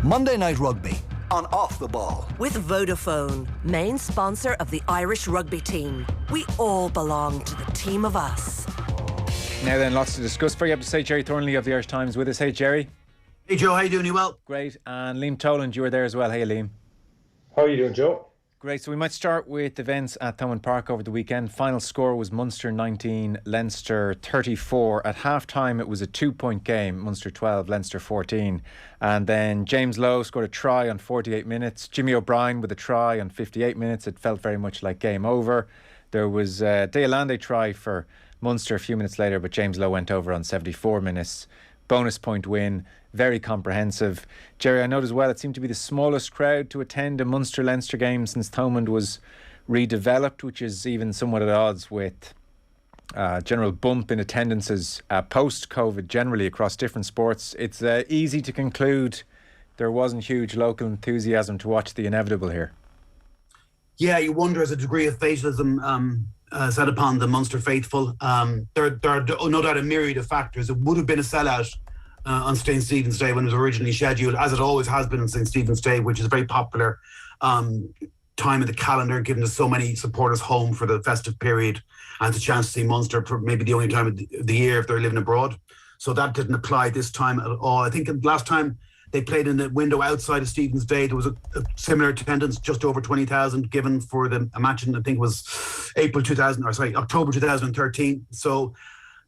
Monday Night Rugby on Off the Ball. With Vodafone, main sponsor of the Irish rugby team. We all belong to the team of us. Now then, lots to discuss. Very happy to say Gerry Thornley of the Irish Times with us. Hey, Gerry. Hey, Joe. How you doing? You well? Great. And Liam Toland, you were there as well. Hey, Liam. How are you doing, Joe? Great. So we might start with events at Thomond Park over the weekend. Final score was Munster 19, Leinster 34. At half-time, it was a 2-point game. Munster 12, Leinster 14. And then James Lowe scored a try on 48 minutes. Jimmy O'Brien with a try on 58 minutes. It felt very much like game over. There was a Deolande try for Munster a few minutes later, but James Lowe went over on 74 minutes. Bonus point win, very comprehensive. Gerry, I note as well it seemed to be the smallest crowd to attend a Munster-Leinster game since Thomond was redeveloped, which is even somewhat at odds with general bump in attendances post-COVID generally across different sports. It's easy to conclude there wasn't huge local enthusiasm to watch the inevitable here. Yeah, you wonder as a degree of fatalism set upon the Munster faithful. There are no doubt a myriad of factors. It would have been a sellout on St. Stephen's Day when it was originally scheduled, as it always has been on St. Stephen's Day, which is a very popular time in the calendar, given there's so many supporters home for the festive period, and it's a chance to see Munster for maybe the only time of the year if they're living abroad. So that didn't apply this time at all. I think last time they played in the window outside of Stephen's Day, there was a similar attendance, just over 20,000 given for a match in, I think it was October 2013. So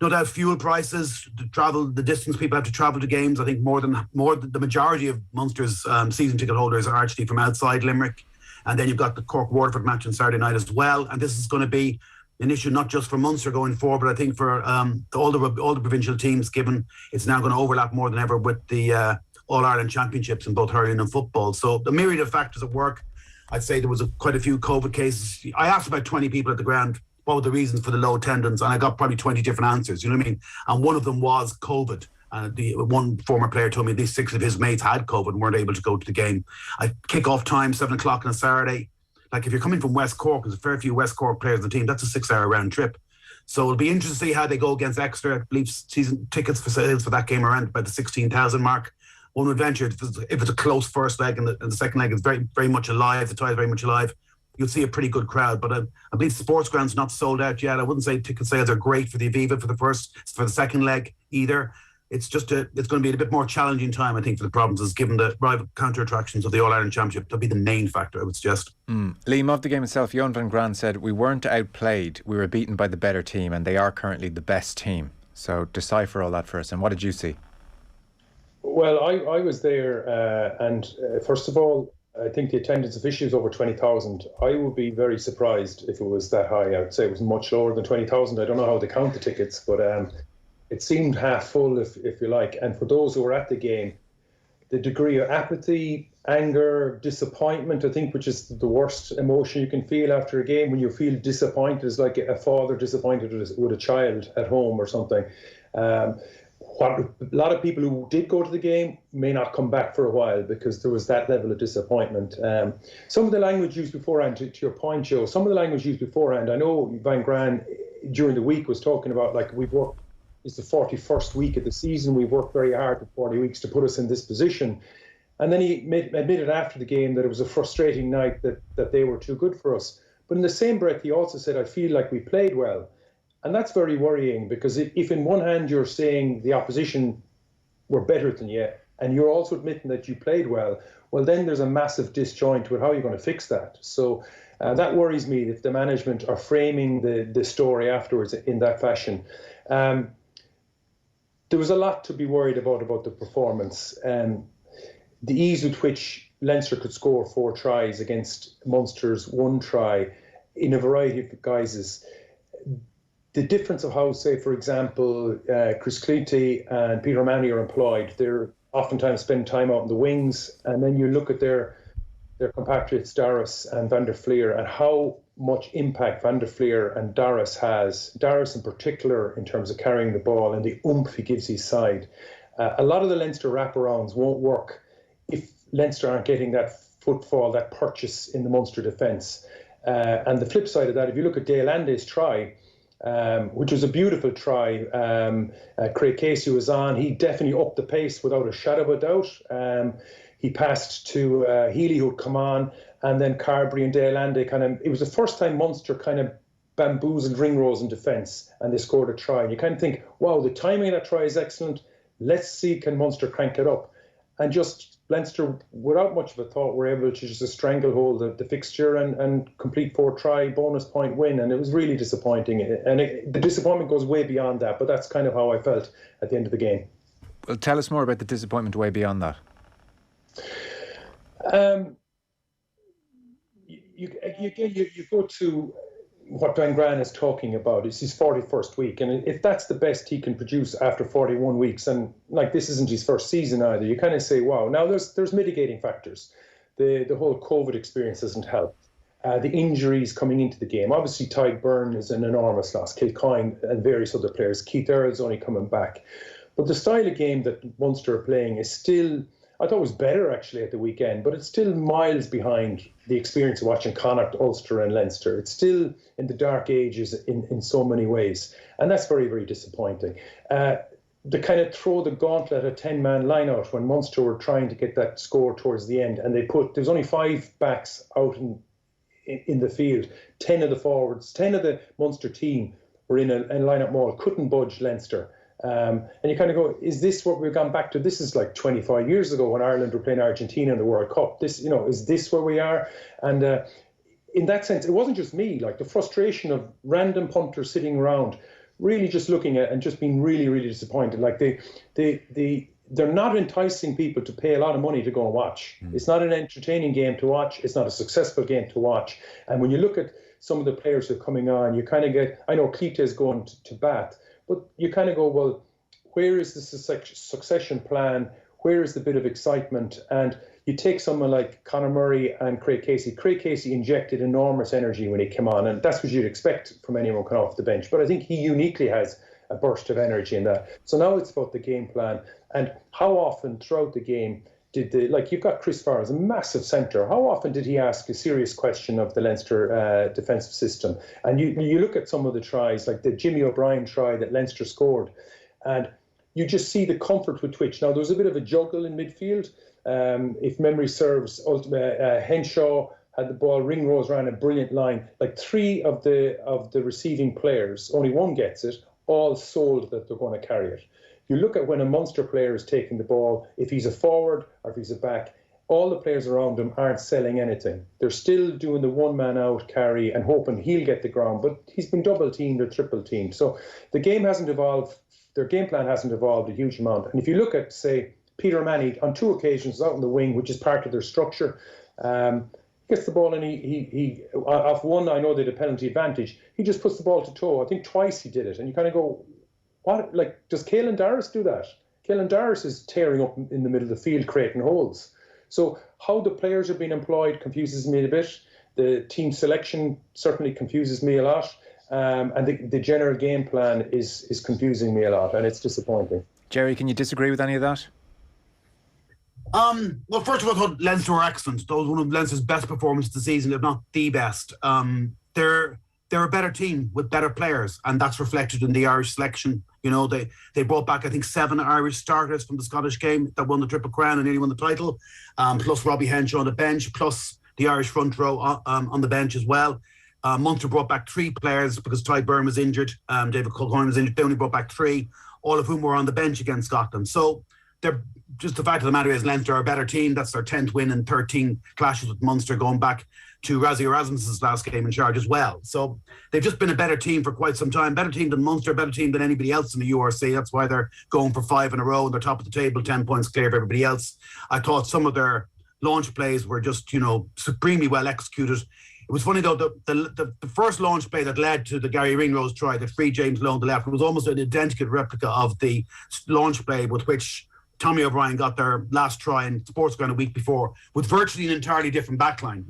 no doubt fuel prices, the distance people have to travel to games. I think more than the majority of Munster's season ticket holders are actually from outside Limerick. And then you've got the Cork-Waterford match on Saturday night as well. And this is going to be an issue not just for Munster going forward, but I think for all the provincial teams, given it's now going to overlap more than ever with the All-Ireland Championships in both hurling and football. So the myriad of factors at work. I'd say there was quite a few COVID cases. I asked about 20 people at the ground what were the reasons for the low attendance, and I got probably 20 different answers, you know what I mean? And one of them was COVID. The one former player told me at least 6 of his mates had COVID and weren't able to go to the game. Kick-off time, 7 o'clock on a Saturday. Like if you're coming from West Cork, there's a fair few West Cork players on the team, that's a 6-hour round trip. So it'll be interesting to see how they go against Exeter. I believe season tickets for sales for that game around about the 16,000 mark. One would venture if it's a close first leg and the second leg is very, very much alive, the tie is very much alive, you'll see a pretty good crowd. But I believe Sports Ground's not sold out yet. I wouldn't say ticket sales are great for the Aviva for the second leg either. It's just it's going to be a bit more challenging time, I think, for the provinces, given the rival counter attractions of the All-Ireland Championship. That'll be the main factor, I would suggest. Liam, of the game itself, Johan van Graan said, "We weren't outplayed. We were beaten by the better team, and they are currently the best team." So decipher all that for us. And what did you see? Well, I was there, and first of all, I think the attendance officially was over 20,000. I would be very surprised if it was that high. I would say it was much lower than 20,000. I don't know how they count the tickets, but it seemed half full, if you like. And for those who were at the game, the degree of apathy, anger, disappointment, I think, which is the worst emotion you can feel after a game, when you feel disappointed, is like a father disappointed with a child at home or something. What a lot of people who did go to the game may not come back for a while because there was that level of disappointment. Some of the language used beforehand, to your point, Joe, some of the language used beforehand, I know Van Graan during the week was talking about, like, it's the 41st week of the season, we've worked very hard for 40 weeks to put us in this position. And then he admitted after the game that it was a frustrating night, that they were too good for us. But in the same breath, he also said, I feel like we played well. And that's very worrying, because if in one hand you're saying the opposition were better than you, and you're also admitting that you played well, then there's a massive disjoint with how you're going to fix that. So that worries me if the management are framing the story afterwards in that fashion. There was a lot to be worried about the performance. The ease with which Leinster could score 4 tries against Munster's 1 try in a variety of guises. The difference of how, say, for example, Chris Cleety and Peter O'Mahony are employed. They're oftentimes spend time out in the wings, and then you look at their compatriots Darius and Van der Fleer and how much impact Van der Fleer and Darius has. Darius in particular in terms of carrying the ball and the oomph he gives his side. A lot of the Leinster wraparounds won't work if Leinster aren't getting that footfall, that purchase in the Munster defence. And the flip side of that, if you look at Deolande's try, which was a beautiful try. Craig Casey was on. He definitely upped the pace without a shadow of a doubt. He passed to Healy, who'd come on, and then Carberry and Dale Andy it was the first time Munster kind of bamboozled Ringrose in defence, and they scored a try. And you kind of think, wow, the timing of that try is excellent. Let's see, can Munster crank it up? And just Leinster, without much of a thought, were able to just stranglehold the fixture and complete 4-try bonus point win. And it was really disappointing. And the disappointment goes way beyond that, but that's kind of how I felt at the end of the game. Well, tell us more about the disappointment way beyond that. You go to what Van Gran is talking about. It's his 41st week, and if that's the best he can produce after 41 weeks, and like this isn't his first season either, you kind of say, wow. Now there's mitigating factors. The whole COVID experience doesn't help. The injuries coming into the game. Obviously, Tadhg Byrne is an enormous loss. Kilcoyne and various other players. Keith Earl's only coming back. But the style of game that Munster are playing is still, I thought it was better actually at the weekend, but it's still miles behind the experience of watching Connacht, Ulster and Leinster. It's still in the dark ages in so many ways. And that's very, very disappointing. They kind of throw the gauntlet a 10-man line out when Munster were trying to get that score towards the end. And there's only 5 backs out in the field. 10 of the forwards, 10 of the Munster team were in a line-up maul, couldn't budge Leinster. And you kind of go, is this what we've gone back to? This is like 25 years ago when Ireland were playing Argentina in the World Cup. Is this where we are? And in that sense, it wasn't just me. Like the frustration of random punters sitting around, really just looking at and just being really, really disappointed. Like they're not enticing people to pay a lot of money to go and watch. It's not an entertaining game to watch. It's not a successful game to watch. And when you look at some of the players who are coming on, you kind of get, I know Keita is going to Bath, but you kind of go, well, where is the succession plan? Where is the bit of excitement? And you take someone like Conor Murray and Craig Casey. Craig Casey injected enormous energy when he came on, and that's what you'd expect from anyone coming off the bench. But I think he uniquely has a burst of energy in that. So now it's about the game plan. And how often throughout the game you've got Chris Farr as a massive centre. How often did he ask a serious question of the Leinster defensive system? And you look at some of the tries, like the Jimmy O'Brien try that Leinster scored, and you just see the comfort with which. Now, there was a bit of a juggle in midfield. If memory serves, Henshaw had the ball, Ringrose ran a brilliant line. Like 3 of the receiving players, only one gets it, all sold that they're going to carry it. You look at when a Munster player is taking the ball, if he's a forward or if he's a back, all the players around him aren't selling anything. They're still doing the one-man out carry and hoping he'll get the ground, but he's been double-teamed or triple-teamed. So the game hasn't evolved, their game plan hasn't evolved a huge amount. And if you look at, say, Peter Manny, on 2 occasions out in the wing, which is part of their structure, gets the ball and he off one, I know they had a penalty advantage, he just puts the ball to toe. I think twice he did it. And you kind of go, what? Like, does Caelan Darris do that? Caelan Darris is tearing up in the middle of the field, creating holes. So how the players are being employed confuses me a bit. The team selection certainly confuses me a lot. And the general game plan is confusing me a lot, and it's disappointing. Gerry, can you disagree with any of that? Well, first of all, I thought Leinster were excellent. That was one of Leinster's best performances of the season, if not the best. They're a better team with better players, and that's reflected in the Irish selection. You know, they brought back, I think, 7 Irish starters from the Scottish game that won the Triple Crown and nearly won the title, plus Robbie Henshaw on the bench, plus the Irish front row on the bench as well. Munster brought back 3 players because Tadhg Byrne was injured, David Kilcoyne was injured. They only brought back 3, all of whom were on the bench against Scotland. So they're just, the fact of the matter is Leinster are a better team. That's their 10th win and 13 clashes with Munster, going back to Rassie Erasmus's last game in charge as well. So they've just been a better team for quite some time. Better team than Munster, better team than anybody else in the URC. That's why they're going for 5 in a row and they're top of the table, 10 points clear of everybody else. I thought some of their launch plays were just, supremely well executed. It was funny though, the first launch play that led to the Gary Ringrose try, the free James Lowe on the left, was almost an identical replica of the launch play with which Tommy O'Brien got their last try in Sportsground a week before, with virtually an entirely different backline.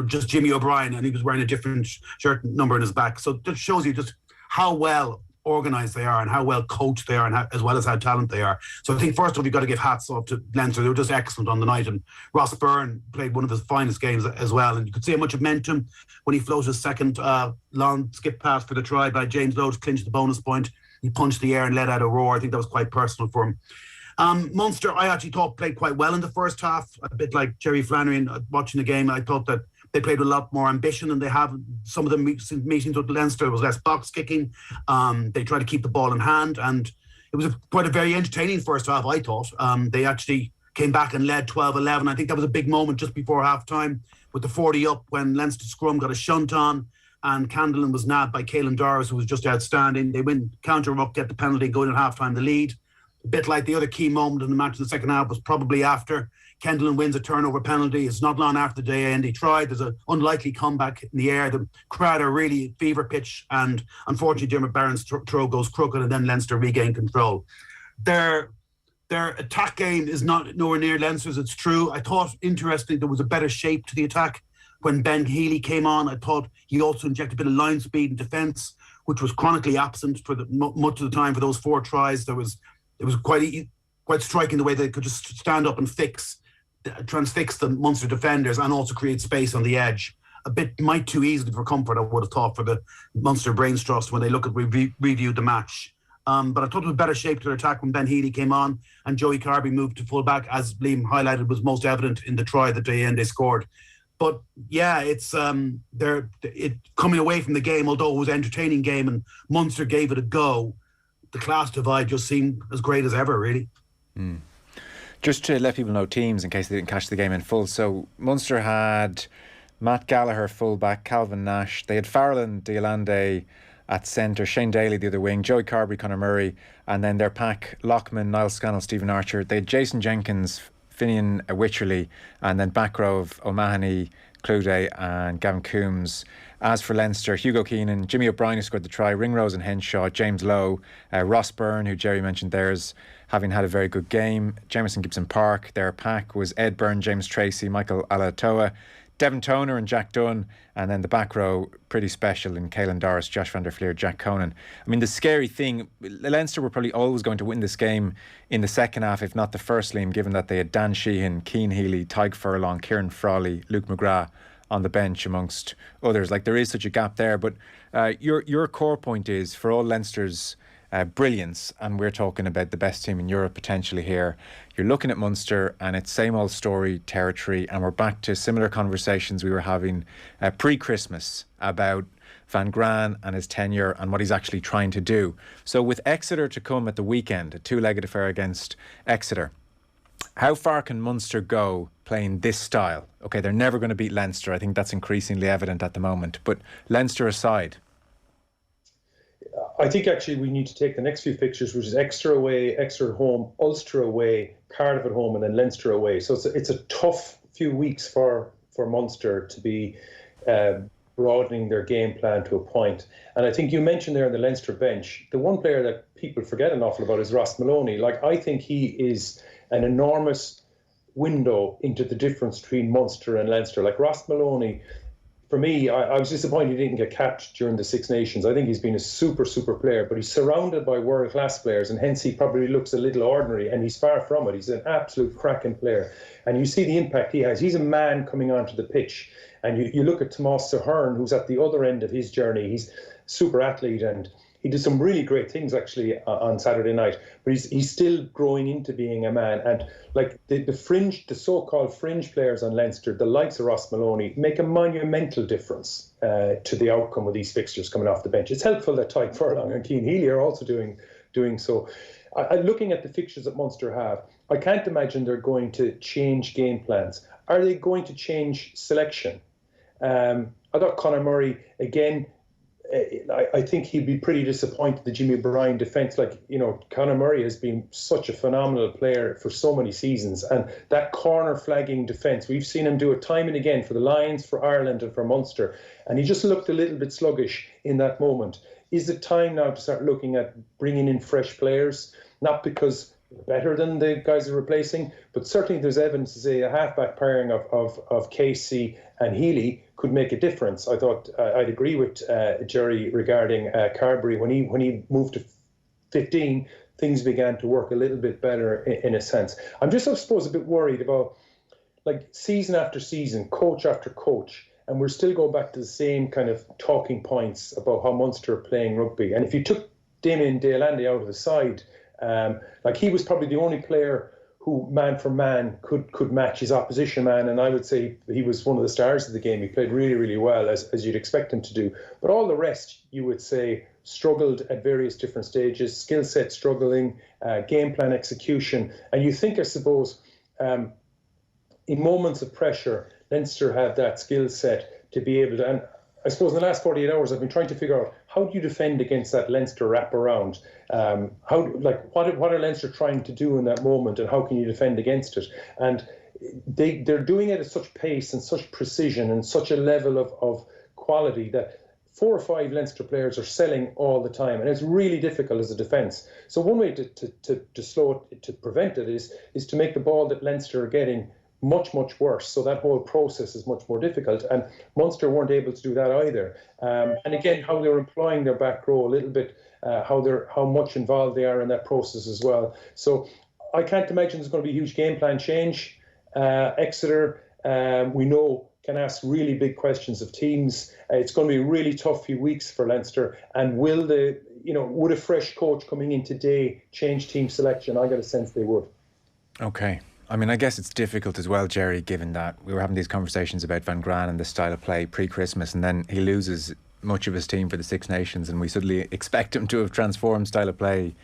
Just Jimmy O'Brien, and he was wearing a different shirt number in his back. So that shows you just how well organised they are and how well coached they are, and as well as how talented they are. So I think first of all, you've got to give hats off to Leinster. They were just excellent on the night, and Ross Byrne played one of his finest games as well. And you could see how much momentum when he floated his second long skip pass for the try by James Lowe to clinch the bonus point. He punched the air and let out a roar. I think that was quite personal for him. Munster, I actually thought played quite well in the first half, a bit like Jerry Flannery watching the game. I thought that they played with a lot more ambition than they have. Some of the meetings with Leinster was less box kicking. They tried to keep the ball in hand, and it was quite a very entertaining first half, I thought. They actually came back and led 12-11. I think that was a big moment just before half-time with the 40 up when Leinster scrum got a shunt on, and Candlin was nabbed by Caelan Doris, who was just outstanding. They win, counter up, get the penalty, go in at half-time, the lead. A bit like the other key moment in the match in the second half was probably after Kendall wins a turnover penalty. It's not long after the day end. He tried. There's an unlikely comeback in the air. The crowd are really fever pitch, and unfortunately, Dermot Barron's throw goes crooked, and then Leinster regain control. Their attack game is not nowhere near Leinster's. It's true. I thought, interestingly, there was a better shape to the attack when Ben Healy came on. I thought he also injected a bit of line speed and defence, which was chronically absent for much of the time for those 4 tries. It was quite striking the way they could just stand up and transfix the Munster defenders and also create space on the edge. A bit might too easily for comfort, I would have thought, for the Munster brains trust when they look at reviewed the match. But I thought it was better shape to their attack when Ben Healy came on and Joey Carby moved to fullback, as Liam highlighted was most evident in the try that they scored. But yeah, it's coming away from the game, although it was an entertaining game and Munster gave it a go, the class divide just seemed as great as ever, really. Just to let people know teams in case they didn't catch the game in full. So Munster had Matt Gallagher fullback, Calvin Nash. They had Farrellan Diolande at centre, Shane Daly the other wing, Joey Carberry, Conor Murray, and then their pack, Lockman, Niall Scannell, Stephen Archer. They had Jason Jenkins, Finian Wycherley, and then back row of O'Mahony, Clude and Gavin Coombs. As for Leinster, Hugo Keenan, Jimmy O'Brien who scored the try, Ringrose and Henshaw, James Lowe, Ross Byrne, who Jerry mentioned theirs, having had a very good game, Jameson Gibson Park. Their pack was Ed Byrne, James Tracy, Michael Alatoa, Devin Toner and Jack Dunn, and then the back row, pretty special in Caelan Doris, Josh van der Fleer, Jack Conan. I mean, the scary thing, Leinster were probably always going to win this game in the second half, if not the first, Liam, given that they had Dan Sheehan, Keane Healy, Tyke Furlong, Kieran Frawley, Luke McGrath on the bench amongst others. Like, there is such a gap there, but your core point is, for all Leinster's brilliance, and we're talking about the best team in Europe potentially here, you're looking at Munster and it's same old story territory, and we're back to similar conversations we were having pre-Christmas about Van Graan and his tenure and what he's actually trying to do. So with Exeter to come at the weekend, a 2-legged affair against Exeter, how far can Munster go playing this style? Okay, they're never going to beat Leinster. I think that's increasingly evident at the moment. But Leinster aside, I think actually we need to take the next few fixtures, which is Exeter away, Exeter at home, Ulster away, Cardiff at home, and then Leinster away. So it's a tough few weeks for Munster to be broadening their game plan to a point. And I think you mentioned there on the Leinster bench, the one player that people forget an awful about is Ross Maloney. Like, I think he is an enormous window into the difference between Munster and Leinster. Like, Ross Maloney, for me, I was disappointed he didn't get capped during the Six Nations. I think he's been a super player, but he's surrounded by world-class players, and hence he probably looks a little ordinary, and he's far from it. He's an absolute cracking player. And you see the impact he has. He's a man coming onto the pitch. And you look at Tomas Sahern, who's at the other end of his journey. He's a super athlete, and he did some really great things actually on Saturday night, but he's still growing into being a man. And like the so-called fringe players on Leinster, the likes of Ross Maloney, make a monumental difference to the outcome of these fixtures coming off the bench. It's helpful that Tyke Furlong and Keane Healy are also doing so. Looking at the fixtures that Munster have, I can't imagine they're going to change game plans. Are they going to change selection? I thought Conor Murray, again, I think he'd be pretty disappointed the Jimmy O'Brien defence. Like, you know, Conor Murray has been such a phenomenal player for so many seasons, and that corner flagging defence, we've seen him do it time and again for the Lions, for Ireland and for Munster, and he just looked a little bit sluggish in that moment. Is it time now to start looking at bringing in fresh players? Not because they're better than the guys they're replacing, but certainly there's evidence to say a halfback pairing of Casey and Healy could make a difference. I thought I'd agree with Gerry regarding Carberry. When he moved to 15, things began to work a little bit better in a sense. I'm just, I suppose, a bit worried about, like, season after season, coach after coach, and we're still going back to the same kind of talking points about how Munster are playing rugby. And if you took Damien Delandy out of the side, like, he was probably the only player who, man for man, could match his opposition man, and I would say he was one of the stars of the game. He played really, really well, as you'd expect him to do. But all the rest, you would say, struggled at various different stages, skill set struggling, game plan execution. And you think, I suppose, in moments of pressure, Leinster have that skill set to be able to, and I suppose in the last 48 hours, I've been trying to figure out, how do you defend against that Leinster wraparound? What are Leinster trying to do in that moment, and how can you defend against it? And they're doing it at such pace and such precision and such a level of quality that 4 or 5 Leinster players are selling all the time, and it's really difficult as a defence. So one way to slow it, to prevent it, is to make the ball that Leinster are getting much, much worse. So that whole process is much more difficult. And Munster weren't able to do that either. And again, how they're employing their back row a little bit, how much involved they are in that process as well. So I can't imagine there's going to be a huge game plan change. Exeter, we know, can ask really big questions of teams. It's going to be a really tough few weeks for Leinster. And would a fresh coach coming in today change team selection? I got a sense they would. Okay. I mean, I guess it's difficult as well, Gerry, given that we were having these conversations about Van Graan and the style of play pre-Christmas, and then he loses much of his team for the Six Nations, and we suddenly expect him to have transformed style of play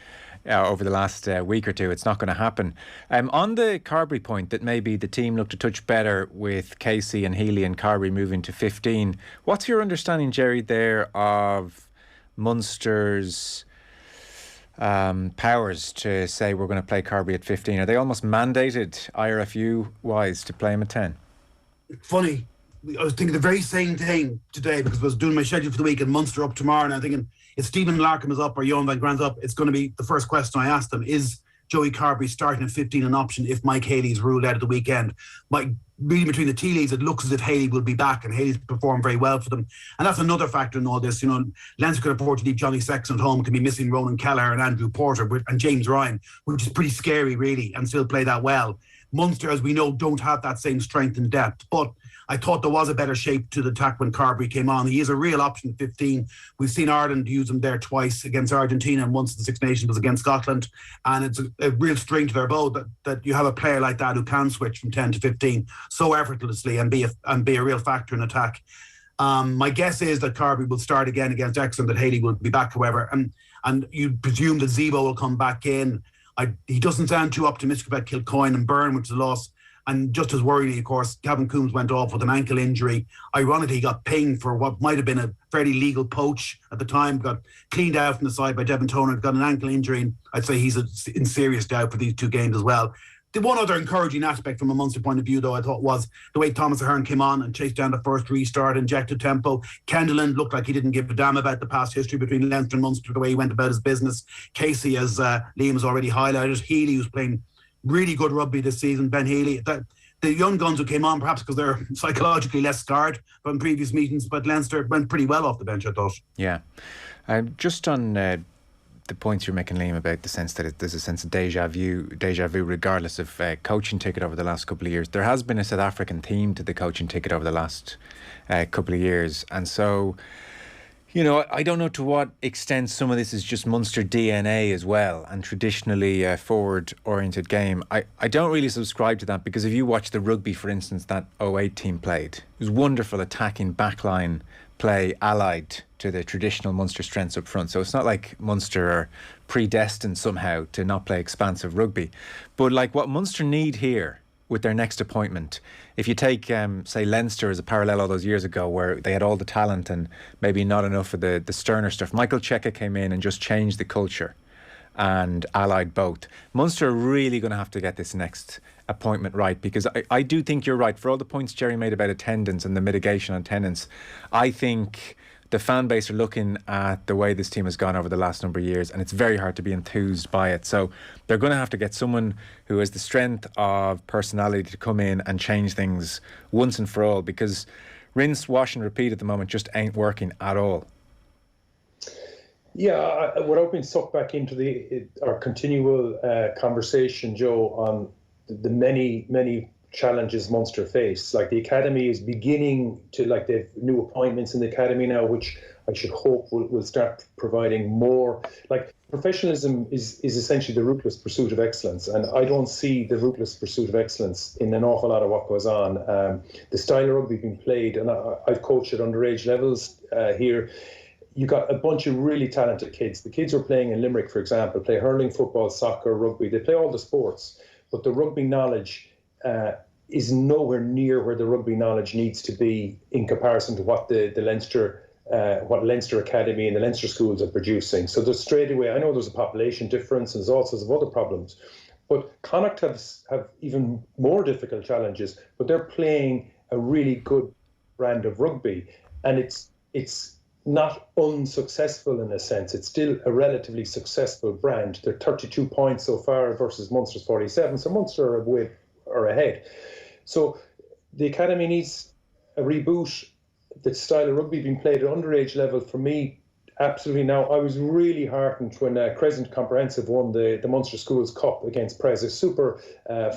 over the last week or two. It's not going to happen. On the Carberry point, that maybe the team looked a touch better with Casey and Healy and Carberry moving to 15. What's your understanding, Gerry, there of Munster's powers to say we're going to play Carberry at 15? Are they almost mandated IRFU wise to play him at 10? Funny, I was thinking the very same thing today, because I was doing my schedule for the week, and Munster up tomorrow, and I'm thinking, if Stephen Larkham is up or Johan Van Graan's up, it's going to be the first question I ask them: is Joey Carberry starting at 15 an option if Mike Haley's ruled out at the weekend? Reading between the tea leaves, it looks as if Haley will be back, and Haley's performed very well for them. And that's another factor in all this. Leinster could afford to leave Johnny Sexton at home, can be missing Ronan Kelleher and Andrew Porter and James Ryan, which is pretty scary, really, and still play that well. Munster, as we know, don't have that same strength and depth. But I thought there was a better shape to the attack when Carberry came on. He is a real option at 15. We've seen Ireland use him there twice, against Argentina, and once the Six Nations was against Scotland. And it's a real string to their bow that you have a player like that who can switch from 10 to 15 so effortlessly and be a real factor in attack. My guess is that Carberry will start again against Exeter, that Haley will be back, however. And you presume that Zebo will come back in. He doesn't sound too optimistic about Kilcoyne and Byrne, which is a loss. And just as worrying, of course, Gavin Coombs went off with an ankle injury. Ironically, he got pinged for what might have been a fairly legal poach at the time, got cleaned out from the side by Devin Toner, got an ankle injury, and I'd say he's in serious doubt for these 2 games as well. The one other encouraging aspect from a Munster point of view, though, I thought, was the way Thomas Ahern came on and chased down the first restart, injected tempo. Kendalland looked like he didn't give a damn about the past history between Leinster and Munster, the way he went about his business. Casey, as Liam has already highlighted. Healy, who's playing really good rugby this season. Ben Healy. The young guns who came on, perhaps because they're psychologically less scarred from previous meetings, but Leinster went pretty well off the bench, I thought. Yeah. Just on the points you're making, Liam, about the sense that there's a sense of deja vu regardless of coaching ticket over the last couple of years. There has been a South African theme to the coaching ticket over the last couple of years. And so, I don't know to what extent some of this is just Munster DNA as well, and traditionally a forward-oriented game. I don't really subscribe to that, because if you watch the rugby, for instance, that 08 team played, it was wonderful attacking backline play allied to the traditional Munster strengths up front. So it's not like Munster are predestined somehow to not play expansive rugby. But like what Munster need here with their next appointment, if you take, say, Leinster as a parallel all those years ago, where they had all the talent and maybe not enough of the sterner stuff. Michael Cheika came in and just changed the culture and allied both. Munster are really going to have to get this next appointment right, because I do think you're right. For all the points Gerry made about attendance and the mitigation on attendance, I think the fan base are looking at the way this team has gone over the last number of years, and it's very hard to be enthused by it. So they're going to have to get someone who has the strength of personality to come in and change things once and for all, because rinse, wash and repeat at the moment just ain't working at all. Yeah, without being sucked back into our continual conversation, Joe, on the many challenges Munster face. Like, the academy is beginning to, like, they've new appointments in the academy now, which I should hope will start providing more. Like, professionalism is essentially the ruthless pursuit of excellence, and I don't see the ruthless pursuit of excellence in an awful lot of what goes on. The style of rugby being played, and I've coached at underage levels here. You got a bunch of really talented kids. The kids who are playing in Limerick, for example, play hurling, football, soccer, rugby. They play all the sports, but the rugby knowledge is nowhere near where the rugby knowledge needs to be in comparison to what the Leinster Academy and the Leinster schools are producing. So there's straight away, I know there's a population difference and there's all sorts of other problems, but Connacht have even more difficult challenges, but they're playing a really good brand of rugby, and it's not unsuccessful in a sense. It's still a relatively successful brand. They're 32 points so far versus Munster's 47, so Munster are ahead. So the academy needs a reboot. The style of rugby being played at underage level, for me, absolutely. Now, I was really heartened when Crescent Comprehensive won the Munster Schools Cup against Prez, a super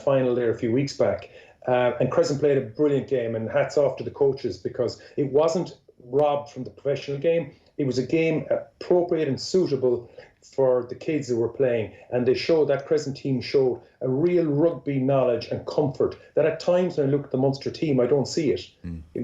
final there a few weeks back. And Crescent played a brilliant game, and hats off to the coaches, because it wasn't robbed from the professional game. It was a game appropriate and suitable for the kids who were playing, and that Crescent team showed a real rugby knowledge and comfort that at times when I look at the Munster team, I don't see it.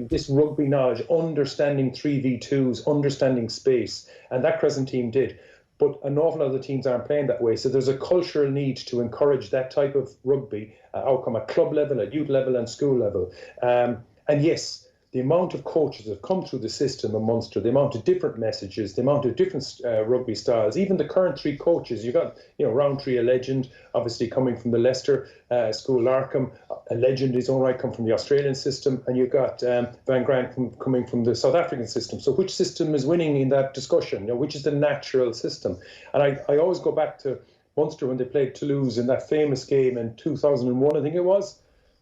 This rugby knowledge, understanding 3v2s, understanding space, and that Crescent team did. But an awful lot of the teams aren't playing that way, so there's a cultural need to encourage that type of rugby outcome at club level, at youth level and school level. And yes, the amount of coaches that have come through the system in Munster, the amount of different messages, the amount of different rugby styles, even the current three coaches, you've got, Roundtree, a legend, obviously coming from the Leicester school, Larkham, a legend in his own right, come from the Australian system, and you've got Van Grant coming from the South African system. So which system is winning in that discussion? Which is the natural system? And I always go back to Munster when they played Toulouse in that famous game in 2001, I think it was.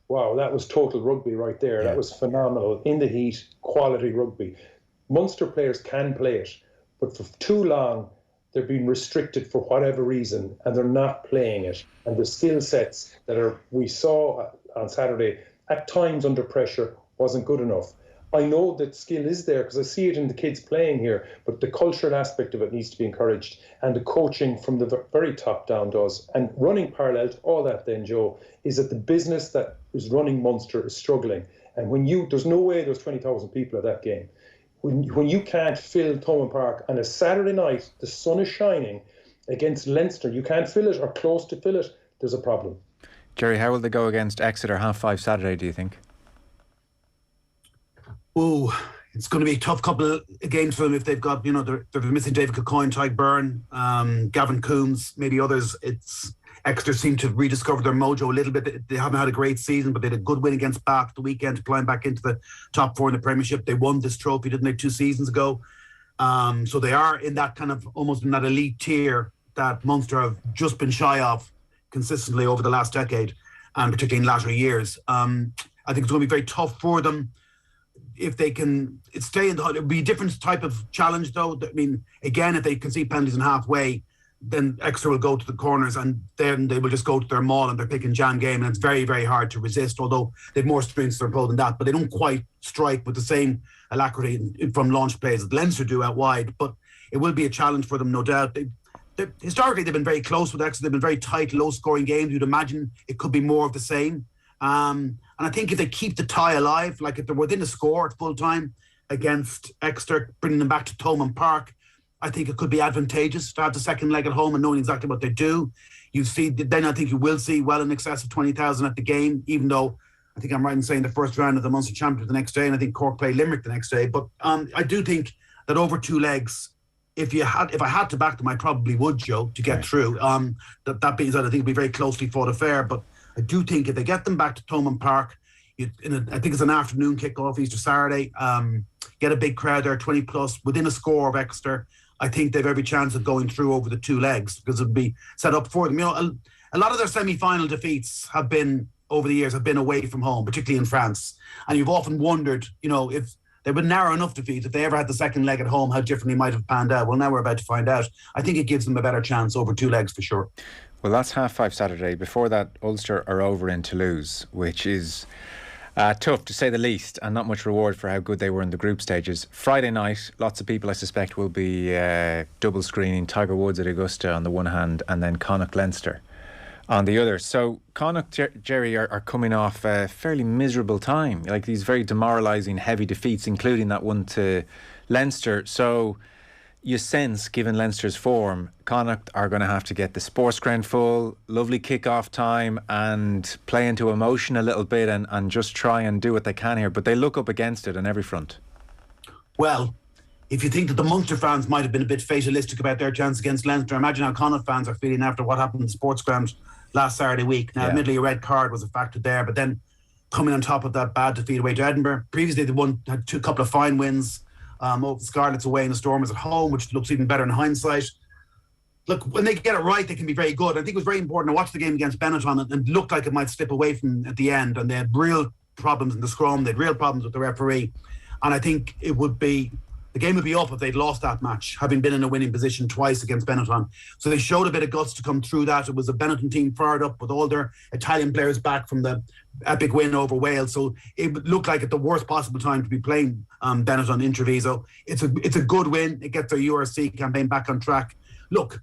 Wow, that was total rugby right there. Yeah. That was phenomenal. In the heat, quality rugby. Munster players can play it, but for too long, they're being restricted for whatever reason, and they're not playing it. And the skill sets that we saw on Saturday, at times under pressure, wasn't good enough. I know that skill is there because I see it in the kids playing here, but the cultural aspect of it needs to be encouraged, and the coaching from the very top down does. And running parallel to all that then, Joe, is that the business that is running Munster is struggling. And there's no way there's 20,000 people at that game. When you can't fill Thomond Park on a Saturday night, the sun is shining against Leinster, you can't fill it or close to fill it, there's a problem. Gerry, how will they go against Exeter 5:30 Saturday, do you think? Oh, it's going to be a tough couple of games for them if they've got, they're missing David Kilcoyne, Tyke Byrne, Gavin Coombs, maybe others. Exeter seem to rediscover their mojo a little bit. They haven't had a great season, but they had a good win against Bath the weekend to climb back into the top four in the Premiership. They won this trophy, didn't they, 2 seasons ago? So they are in that kind of almost in that elite tier that Munster have just been shy of consistently over the last decade, and particularly in latter years. I think it's going to be very tough for them. If they can stay in it'll be a different type of challenge, though. I mean, again, if they concede penalties in halfway, then Exeter will go to the corners, and then they will just go to their maul and they're picking jam game, and it's very, very hard to resist, although they've more strengths to their bow than that. But they don't quite strike with the same alacrity from launch plays that Leinster do out wide. But it will be a challenge for them, no doubt. Historically, they've been very close with Exeter. They've been very tight, low-scoring games. You'd imagine it could be more of the same. And I think if they keep the tie alive, like if they're within a score at full time against Exeter, bringing them back to Thomond Park, I think it could be advantageous to have the second leg at home and knowing exactly what they do. Then I think you will see well in excess of 20,000 at the game, even though I think I'm right in saying the first round of the Munster Championship the next day, and I think Cork play Limerick the next day. But I do think that over 2 legs, if I had to back them, I probably would, Joe, to get through. That being said, I think it'll be a very closely fought affair, but I do think if they get them back to Thomond Park, I think it's an afternoon kickoff Easter Saturday, get a big crowd there, 20 plus, within a score of Exeter, I think they've every chance of going through over the 2 legs because it'll be set up for them. A lot of their semi-final defeats over the years have been away from home, particularly in France. And you've often wondered, if They were narrow enough defeats. If they ever had the second leg at home, how differently might have panned out. Well, now we're about to find out. I think it gives them a better chance over 2 legs for sure. Well, that's 5:30 Saturday. Before that, Ulster are over in Toulouse, which is tough to say the least, and not much reward for how good they were in the group stages. Friday night, lots of people I suspect will be double screening Tiger Woods at Augusta on the one hand, and then Connacht Leinster on the other. So Connacht, Gerry, are coming off a fairly miserable time, like these very demoralising heavy defeats, including that one to Leinster. So you sense, given Leinster's form, Connacht are going to have to get the sports ground full, lovely kick-off time, and play into emotion a little bit and just try and do what they can here. But they look up against it on every front. Well, if you think that the Munster fans might have been a bit fatalistic about their chance against Leinster, imagine how Connacht fans are feeling after what happened in the sports ground last Saturday week. Now, admittedly, a red card was a factor there, but then coming on top of that bad defeat away to Edinburgh. Previously, they had a couple of fine wins. Scarlets away and the Stormers at home, which looks even better in hindsight. Look, when they get it right, they can be very good. I think it was very important to watch the game against Benetton and looked like it might slip away from at the end, and they had real problems in the scrum, they had real problems with the referee. And I think the game would be up if they'd lost that match, having been in a winning position twice against Benetton. So they showed a bit of guts to come through that. It was a Benetton team fired up with all their Italian players back from the epic win over Wales. So it looked like at the worst possible time to be playing Benetton in Treviso. It's a good win. It gets their URC campaign back on track. Look,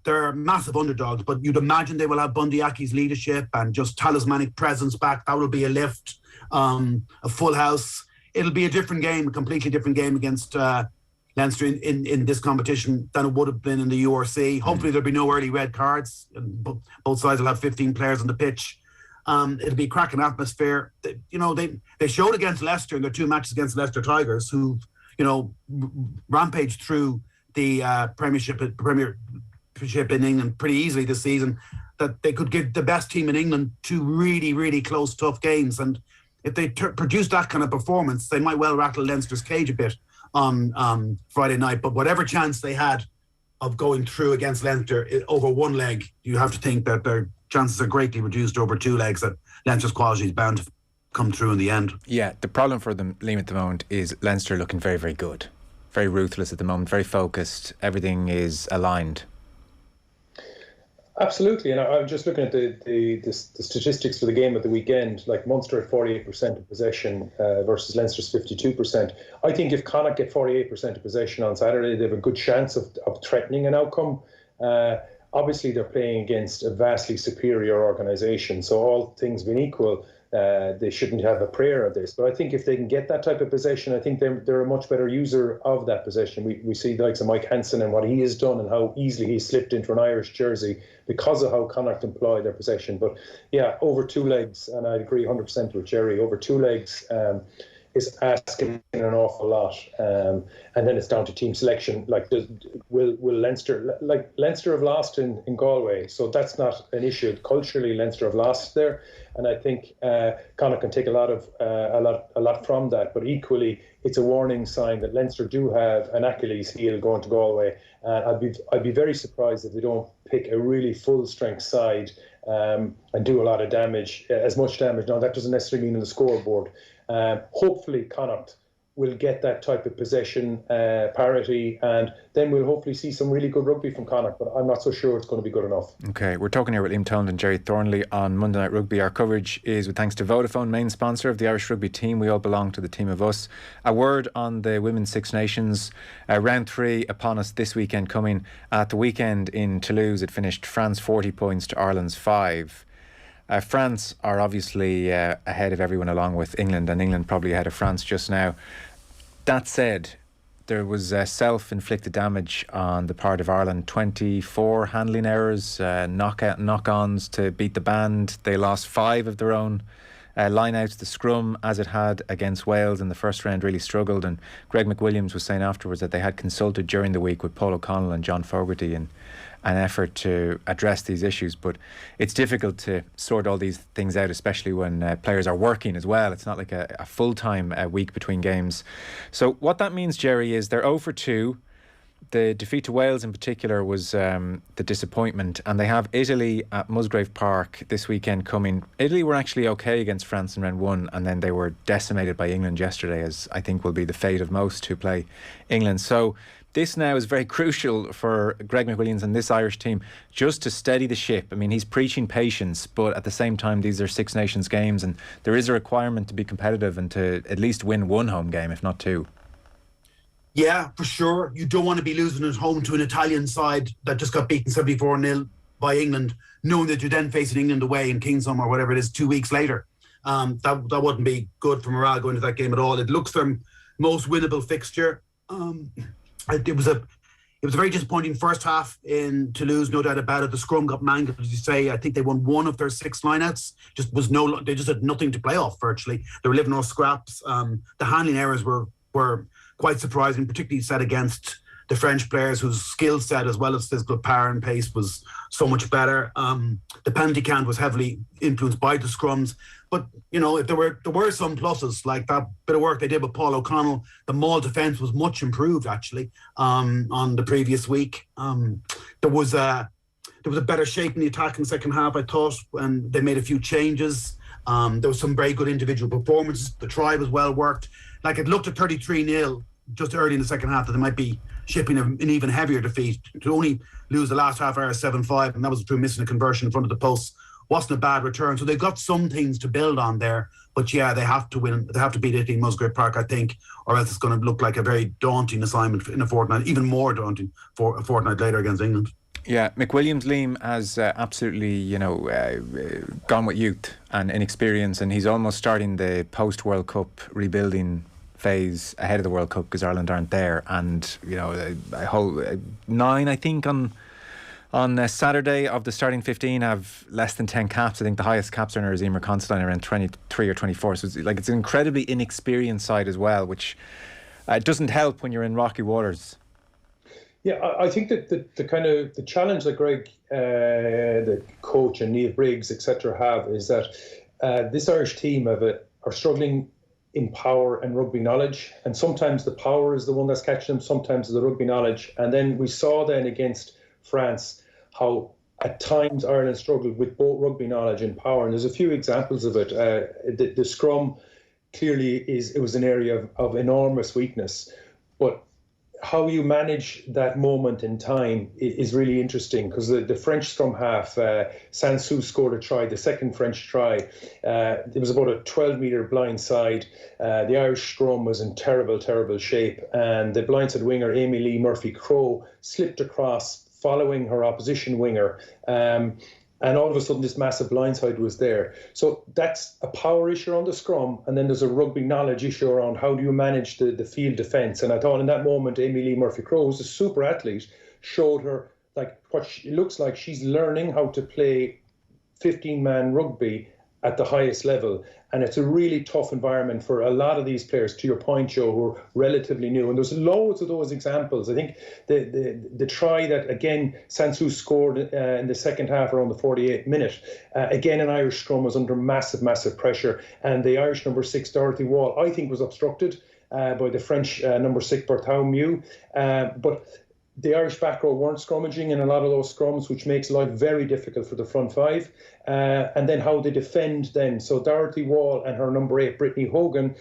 they're massive underdogs, but you'd imagine they will have Bundy Aki's leadership and just talismanic presence back. That will be a lift, a full house. It'll be a different game, a completely different game against Leinster in this competition than it would have been in the URC. Hopefully there'll be no early red cards. Both sides will have 15 players on the pitch. It'll be a cracking atmosphere. They showed against Leicester in their 2 matches against Leicester Tigers, who rampaged through the Premiership in England pretty easily this season, that they could give the best team in England 2 really, really close, tough games. And if they produce that kind of performance, they might well rattle Leinster's cage a bit on Friday night. But whatever chance they had of going through against Leinster over 1 leg, you have to think that their chances are greatly reduced over 2 legs, that Leinster's quality is bound to come through in the end. Yeah, the problem for them, Liam, at the moment is Leinster looking very, very good. Very ruthless at the moment, very focused. Everything is aligned. Absolutely, and I'm just looking at the statistics for the game at the weekend. Like Munster at 48% of possession versus Leinster's 52%. I think if Connacht get 48% of possession on Saturday, they have a good chance of threatening an outcome. Obviously, they're playing against a vastly superior organisation, so all things being equal, they shouldn't have a prayer of this. But I think if they can get that type of possession, I think they're a much better user of that possession. We see the likes of Mike Hansen and what he has done and how easily he slipped into an Irish jersey because of how Connacht employ their possession. But yeah, over 2 legs, and I agree 100% with Gerry, over 2 legs is asking an awful lot. And then it's down to team selection. Like, will Leinster, like Leinster have lost in Galway, so that's not an issue. Culturally, Leinster have lost there, and I think Connacht can take a lot from that. But equally, it's a warning sign that Leinster do have an Achilles heel going to Galway. I'd be very surprised if they don't pick a really full strength side and do a lot of damage, as much damage. Now, that doesn't necessarily mean on the scoreboard. Hopefully Connacht will get that type of possession parity, and then we'll hopefully see some really good rugby from Connacht, but I'm not so sure it's going to be good enough. Okay, we're talking here with Liam Toland and Gerry Thornley on Monday Night Rugby. Our coverage is with thanks to Vodafone, main sponsor of the Irish rugby team. We all belong to the team of us. A word on the Women's Six Nations. Round 3 upon us this weekend coming. At the weekend in Toulouse, it finished France 40 points to Ireland's 5. France are obviously ahead of everyone along with England, and England probably ahead of France just now. That said, there was self-inflicted damage on the part of Ireland. 24 handling errors, knock-ons to beat the band. They lost 5 of their own line-outs. The scrum, as it had against Wales in the first round, really struggled. And Greg McWilliams was saying afterwards that they had consulted during the week with Paul O'Connell and John Fogarty in an effort to address these issues. But it's difficult to sort all these things out, especially when players are working as well. It's not like a full-time week between games. So what that means, Gerry, is they're 0 for 2. the defeat to Wales in particular was the disappointment, and they have Italy at Musgrave Park this weekend coming. Italy were actually okay against France in round one, and then they were decimated by England yesterday, as I think will be the fate of most who play England. So this now is very crucial for Greg McWilliams and this Irish team, just to steady the ship. I mean, he's preaching patience, but at the same time, these are Six Nations games, and there is a requirement to be competitive and to at least win one home game, if not two. Yeah, for sure. You don't want to be losing at home to an Italian side that just got beaten 74-0 by England, knowing that you're then facing England away in Kingsholm or whatever it is 2 weeks later. That wouldn't be good for morale going into that game at all. It looks their most winnable fixture. It was a very disappointing first half to lose, no doubt about it. The scrum got mangled, as you say. I think they won one of their 6 lineouts. They just had nothing to play off virtually. They were living off scraps. The handling errors were quite surprising, particularly set against the French players whose skill set as well as physical power and pace was so much better. The penalty count was heavily influenced by the scrums. But, if there were some pluses, like that bit of work they did with Paul O'Connell. The maul defence was much improved, actually, on the previous week. There was a better shape in the attack in the second half, I thought, and they made a few changes. There was some very good individual performances. The try was well worked. Like, it looked at 33-0 just early in the second half that they might be shipping an even heavier defeat. To only lose the last half hour 7-5, and that was through missing a conversion in front of the post, wasn't a bad return. So they've got some things to build on there. But yeah, they have to win. They have to beat Italy in Musgrave Park, I think, or else it's going to look like a very daunting assignment in a fortnight, even more daunting for a fortnight later against England. Yeah, McWilliams, Liam, has absolutely, gone with youth and inexperience, and he's almost starting the post-World Cup rebuilding phase ahead of the World Cup because Ireland aren't there. And, a whole 9, I think, on Saturday of the starting 15 have less than 10 caps. I think the highest caps earner is Emer Considine, around 23 or 24. So it's an incredibly inexperienced side as well, which doesn't help when you're in rocky waters. Yeah, I think that the challenge that Greg, the coach, and Niamh Briggs, etc., have is that this Irish team are struggling in power and rugby knowledge, and sometimes the power is the one that's catching them, sometimes the rugby knowledge. And then we saw then against France how at times Ireland struggled with both rugby knowledge and power, and there's a few examples of it. The scrum clearly was an area of enormous weakness, but how you manage that moment in time is really interesting, because the French scrum half, Sansou, scored a try, the second French try. It was about a 12-metre blind side. The Irish scrum was in terrible, terrible shape, and the blindside winger, Amy Lee Murphy-Crowe, slipped across following her opposition winger. And all of a sudden, this massive blindside was there. So that's a power issue on the scrum. And then there's a rugby knowledge issue around how do you manage the field defence. And I thought in that moment, Amy Lee Murphy-Crowe, who's a super athlete, showed her like what it looks like she's learning how to play 15-man rugby at the highest level. And it's a really tough environment for a lot of these players, to your point, Joe, who are relatively new. And there's loads of those examples. I think the try that, again, Sansou scored in the second half around the 48th minute, again, an Irish scrum was under massive, massive pressure. And the Irish number 6, Dorothy Wall, I think was obstructed by the French number 6, Berthau-Mew. But the Irish back row weren't scrummaging in a lot of those scrums, which makes life very difficult for the front five. And then how they defend then. So Dorothy Wall and her number 8, Brittany Hogan,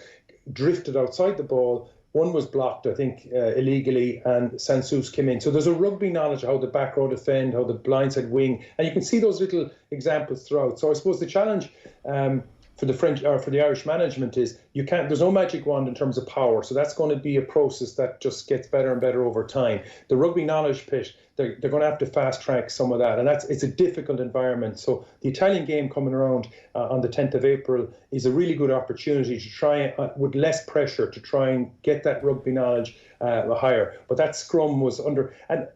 drifted outside the ball. One was blocked, I think, illegally, and Sansous came in. So there's a rugby knowledge of how the back row defend, how the blindside wing. And you can see those little examples throughout. So I suppose the challenge for the French or for the Irish management is there's no magic wand in terms of power. So that's going to be a process that just gets better and better over time. The rugby knowledge pit, they're going to have to fast track some of that. And it's a difficult environment. So the Italian game coming around on the 10th of April is a really good opportunity to try with less pressure to try and get that rugby knowledge higher. But that scrum was under, and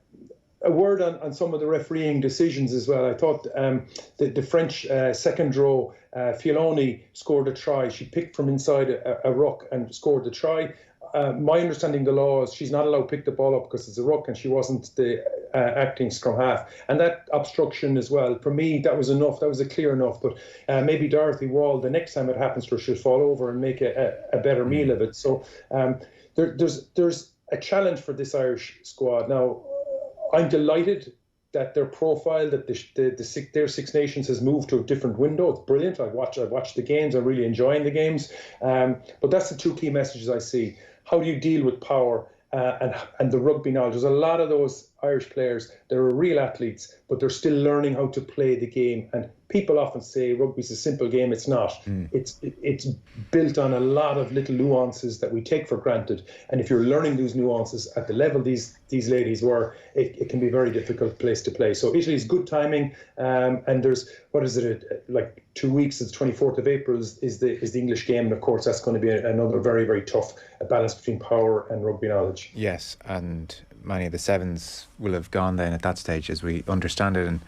a word on some of the refereeing decisions as well. I thought the French second row, Fioloni scored a try. She picked from inside a ruck and scored the try. My understanding of the law is she's not allowed to pick the ball up because it's a ruck and she wasn't the acting scrum half. And that obstruction as well, for me, that was enough. That was a clear enough. But maybe Dorothy Wall, the next time it happens to her, she'll fall over and make a better meal of it. So there's a challenge for this Irish squad. Now, I'm delighted that their profile, that their Six Nations has moved to a different window. It's brilliant. I've watched the games. I'm really enjoying the games. But that's the two key messages I see. How do you deal with power and the rugby knowledge? There's a lot of those Irish players, they're real athletes, but they're still learning how to play the game. And people often say rugby's a simple game. It's not. It's built on a lot of little nuances that we take for granted. And if you're learning those nuances at the level these ladies were, it can be a very difficult place to play. So Italy's good timing. And there's, like 2 weeks, it's 24th of April is the English game. And of course, that's going to be another very, very tough balance between power and rugby knowledge. Yes, and many of the sevens will have gone then at that stage, as we understand it. And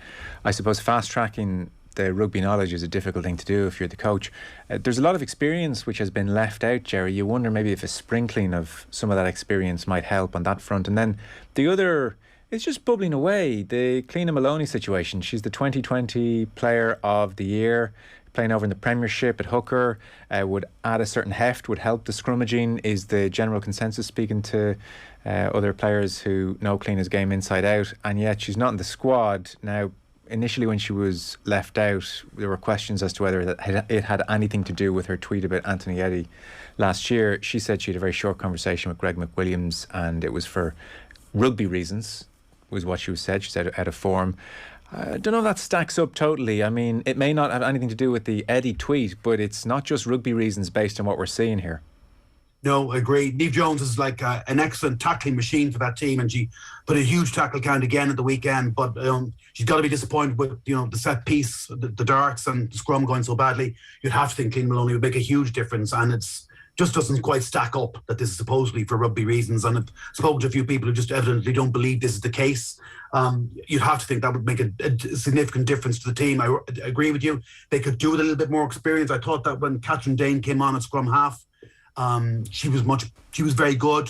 I suppose fast-tracking the rugby knowledge is a difficult thing to do if you're the coach. There's a lot of experience which has been left out, Gerry. You wonder maybe if a sprinkling of some of that experience might help on that front. And then the other, it's just bubbling away, the Cliona Maloney situation. She's the 2020 Player of the Year, playing over in the Premiership at hooker, would add a certain heft, would help the scrummaging, is the general consensus, speaking to other players who know Cliona's game inside out, and yet she's not in the squad. Now, initially when she was left out, there were questions as to whether it had anything to do with her tweet about Anthony Eddy last year. She said she had a very short conversation with Greg McWilliams and it was for rugby reasons, was what she said. She's out of form. I don't know if that stacks up totally. I mean, it may not have anything to do with the Eddy tweet, but it's not just rugby reasons based on what we're seeing here. No, I agree. Niamh Jones is like an excellent tackling machine for that team, and she put a huge tackle count again at the weekend. But she's got to be disappointed with the set piece, the darts, and the scrum going so badly. You'd have to think Cliona Maloney would make a huge difference, and it's just doesn't quite stack up that this is supposedly for rugby reasons. And I've spoken to a few people who just evidently don't believe this is the case. You'd have to think that would make a significant difference to the team. I agree with you. They could do with a little bit more experience. I thought that when Catherine Dane came on at scrum half, she was very good,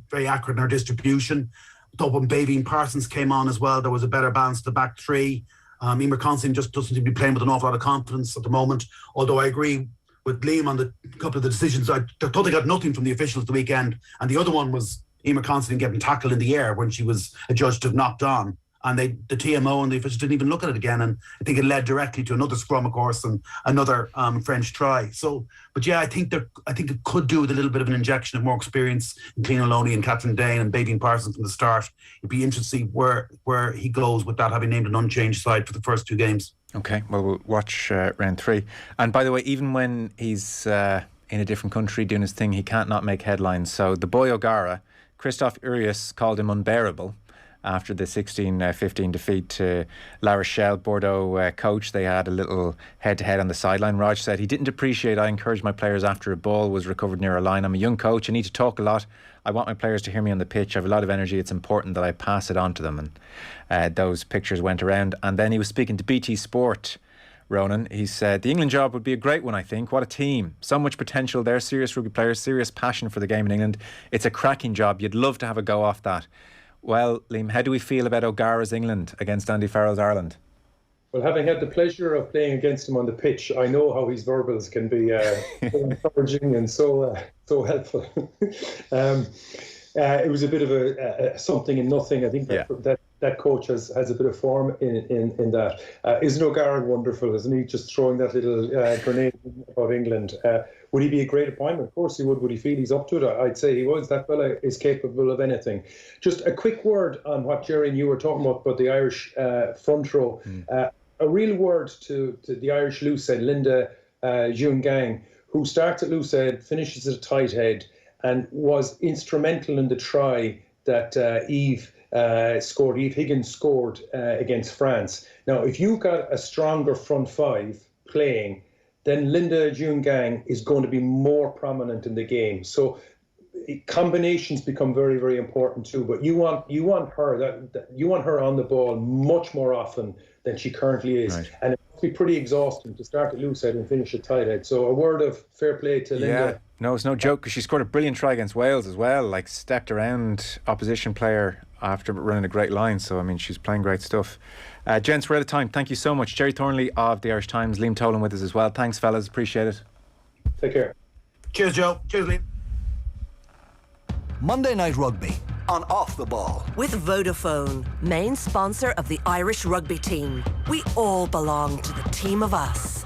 very accurate in her distribution. I thought when Baveen Parsons came on as well, there was a better balance to the back three. Emer Considine just doesn't seem to be playing with an awful lot of confidence at the moment, although I agree with Liam on a couple of the decisions. I thought they got nothing from the officials the weekend, and the other one was Emer Considine getting tackled in the air when she was adjudged to have knocked on. And the TMO and the officials didn't even look at it again. And I think it led directly to another scrum, of course, and another French try. So, but yeah, I think it could do with a little bit of an injection of more experience in Cliona Maloney and Catherine Dane and Baveen Parsons from the start. It'd be interesting to see where he goes with that, having named an unchanged side for the first two games. Okay, well, we'll watch round three. And by the way, even when he's in a different country doing his thing, he can't not make headlines. So the boy O'Gara, Christophe Urias, called him unbearable after the 16-15 defeat to La Rochelle. Bordeaux coach, they had a little head-to-head on the sideline. Raj said, he didn't appreciate I encouraged my players after a ball was recovered near a line. I'm a young coach, I need to talk a lot. I want my players to hear me on the pitch. I have a lot of energy. It's important that I pass it on to them. And those pictures went around. And then he was speaking to BT Sport, Ronan. He said, the England job would be a great one, I think. What a team. So much potential there. Serious rugby players, serious passion for the game in England. It's a cracking job. You'd love to have a go off that. Well, Liam, how do we feel about O'Gara's England against Andy Farrell's Ireland? Well, having had the pleasure of playing against him on the pitch, I know how his verbals can be so encouraging and so helpful. It was a bit of a something and nothing. I think that coach has a bit of form in that. Isn't O'Gara wonderful? Isn't he just throwing that little grenade about England? Would he be a great appointment? Of course he would. Would he feel he's up to it? I'd say he was. That fella is capable of anything. Just a quick word on what Gerry and you were talking about the Irish front row. A real word to the Irish loose head, Linda June-Gang, who starts at loose head, finishes at a tight head, and was instrumental in the try that Eve Higgins scored against France. Now, if you got a stronger front five playing, then Linda June-Gang is going to be more prominent in the game. So combinations become very, very important too. But you want her on the ball much more often than she currently is, right. And it must be pretty exhausting to start at loose head and finish at tight head. So a word of fair play to Linda. Yeah, no, it's no joke, because she scored a brilliant try against Wales as well. Like, stepped around opposition player after running a great line. So I mean, she's playing great stuff. Gents, we're out of time. Thank you so much. Gerry Thornley of the Irish Times, Liam Toland with us as well. Thanks, fellas. Appreciate it. Take care. Cheers, Joe. Cheers, Liam. Monday Night Rugby on Off the Ball. With Vodafone, main sponsor of the Irish rugby team. We all belong to the team of us.